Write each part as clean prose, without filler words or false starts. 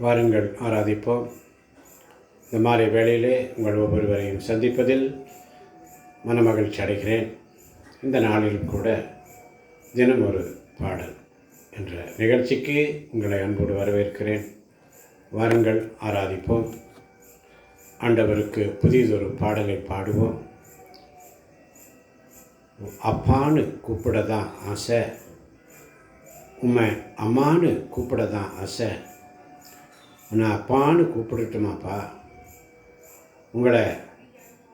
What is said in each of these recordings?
வாருங்கள் ஆராதிப்போம். இந்த மாலை வேளையிலே உங்கள் ஒவ்வொருவரையும் சந்திப்பதில் மனமகிழ்ச்சி அடைகிறேன். இந்த நாளில் கூட தினம் ஒரு பாடல் என்ற நிகழ்ச்சிக்கு உங்களை அன்போடு வரவேற்கிறேன். வாருங்கள் ஆராதிப்போம். ஆண்டவருக்கு புதியதொரு பாடலை பாடுவோம். அப்பான்னு கூப்பிட தான் ஆசை, உம்மை அம்மானு கூப்பிட தான் ஆசை. நான் அப்பான்னு கூப்பிடட்டுமாப்பா, உங்களை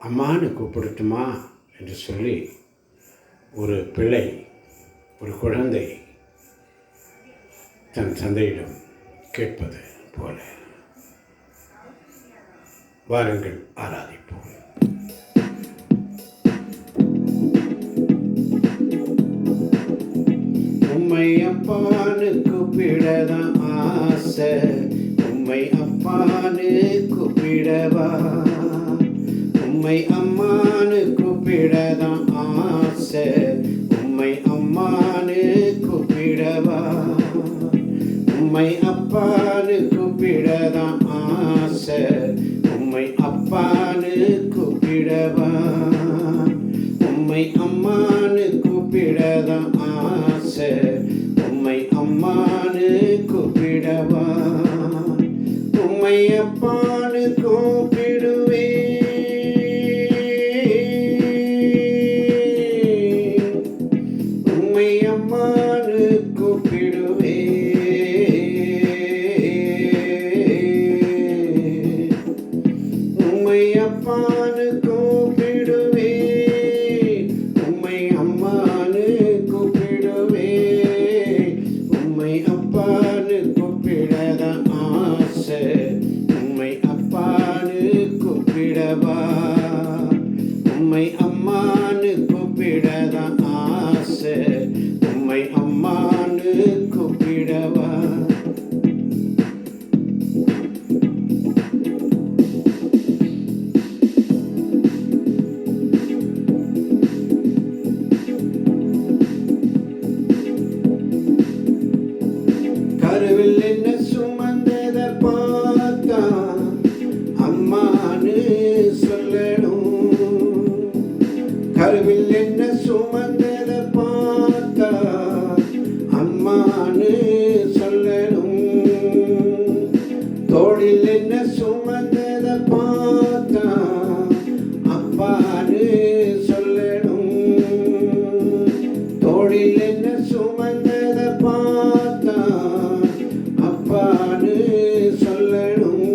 அம்மானு கூப்பிடட்டுமா என்று சொல்லி ஒரு பிள்ளை, ஒரு குழந்தை தன் தந்தையிடம் கேட்பது போல. வாருங்கள் ஆராதிப்போம். உம்மை அப்பான்னு கூப்பிடதான் ஆசை, உம்மை அப்பான்னு கூப்பிடவா, உம்மை அம்மானு கூப்பிடதான் ஆசை, உம்மை அம்மானு கூப்பிடவா, உம்மை அப்பான்னு கூப்பிடதான் ஆசை, உம்மை அப்பான்னு கூப்பிடவா, உம்மை அம்மானு கூப்பிடதான் ஆசை, உம்மை அம்மானு கூப்பிடவா, உம்மை அப்பான்னு கூப்பிடுவே, உம்மை அம்மானு கூப்பிடுவே, உம்மை அப்பான்னு கூப்பிடுவே, உம்மை அம்மானு கூப்பிடுவே, உம்மை அப்பான்னு கூப்பிடதான் ஆசை, உம்மை அப்பான்னு கூப்பிடவா, உம்மை அம்மானு கூப்பிடதான் ஆசை, உம்மை அம்மானு கூப்பிடவா. கருவில் என்ன சுமந்தத பார்த்தா அம்மானு சொல்லணும், கருவில் என்ன சுமந்தத பார்த்தா அம்மானு சொல்லணும், தோளில் என்ன சுமந்தத பார்த்தா அப்பானு சொல்லணும், தோளில் என்ன சுமந்தத பார்த்தா அப்பானு சொல்லணும்,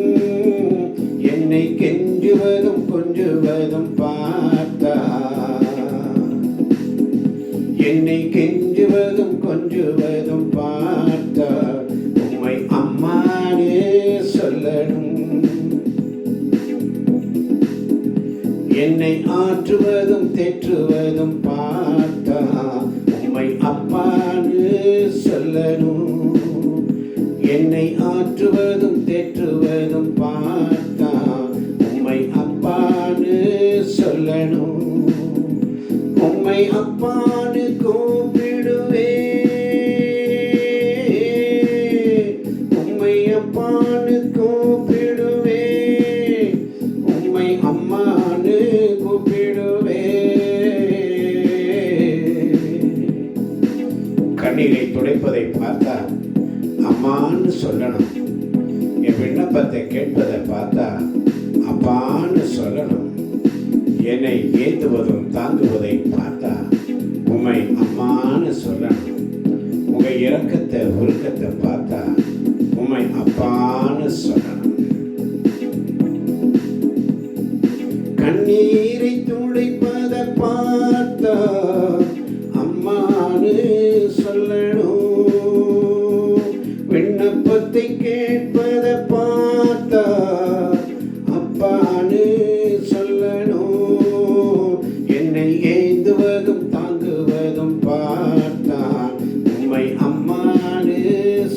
என்னை கெஞ்சுவதும் கொஞ்சுவதும் பார்த்தா, என்னை கெஞ்சுவதும் கொஞ்சுவதும் பார்த்தா உம்மை அம்மானே சொல்லணும், என்னை ஆற்றுவதும் தேற்றுவதும் பார்த்தா உம்மை அப்பானு சொல்லணும், என்னை ஆற்றுவதும் தேற்றுவதும் பார்த்தா உம்மை அப்பானு சொல்லணும், உம்மை அப்பானு கூப்பிடுவே, உம்மை அப்பானு கூப்பிடுவே, உம்மை அம்மானு கூப்பிடுவே. கண்ணீரை துடைப்பதை பார்த்தா அம்மான்னு சொல்லணும், என் விண்ணப்பத்தை கேட்பதை பார்த்தா அப்பான்னு சொல்லணும், என்னை ஏந்துவதும் தாங்குவதை பார்த்தா உம்மை அம்மான்னு சொல்லணும், உங்க இரக்கத்தை உருக்கத்தை பார்த்தா உம்மை அப்பான்னு சொல்லணும். கண்ணீரை துடைப்பதை பார்த்தா அம்மான்னு சொல்லணும், விண்ணப்பத்தை கேட்பதை பார்த்தா அப்பான்னு சொல்லணும், என்னை ஏந்துவதும் தாங்குவதும் பார்த்தா உம்மை அம்மான்னு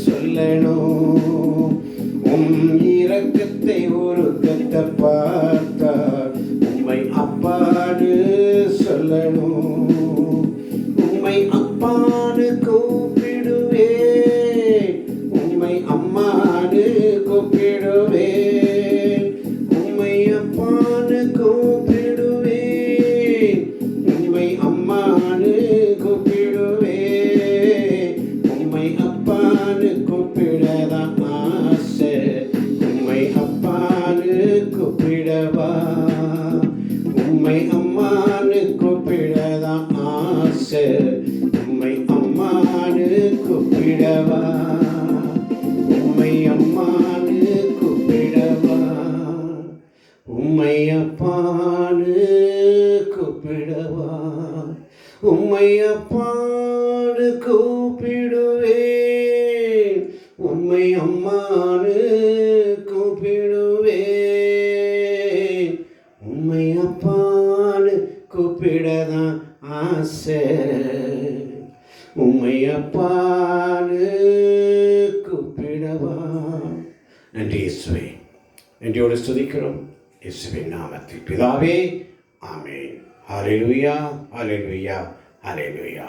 சொல்லணும், உம் இரக்கத்தை உருக்கத்தை பார்த்தா உம்மை அப்பான்னு சொல்லணும், உம்மை அப்பான்னு கூப்பிடுவே, உம்மை அம்மான்னு கூப்பிடுவேன். உம்மை அப்பான்னு கூப்பிடுவேன். உம்மை அம்மான்னு கூப்பிடுவேன். உம்மை அப்பான்னு கூப்பிடதான் ஆசை. உம்மை அப்பான்னு கூப்பிடவா? உம்மை அம்மான்னு கூப்பிடதான் ஆசை. உம்மை அம்மான்னு கூப்பிடவா? உம்மை அம்மான்னு கூப்பிடவா? உம்மை அப்பான்னு கூப்பிடவா? உம்மை அப்பான்னு கூப்பிடுவேன். உம்மை அம்மான்னு கூப்பிடுவேன். உம்மை அப்பான்னு கூப்பிடதான் ஆசை. உம்மை அப்பான்னு கூப்பிடவா? நன்றி இயேசுவே. நன்றியோடு ஸ்துதிக்கிறோம் இயேசுவின் நாமத்தில் பிதாவே, ஆமென். ஹல்லேலூயா, ஹல்லேலூயா, ஹல்லேலூயா.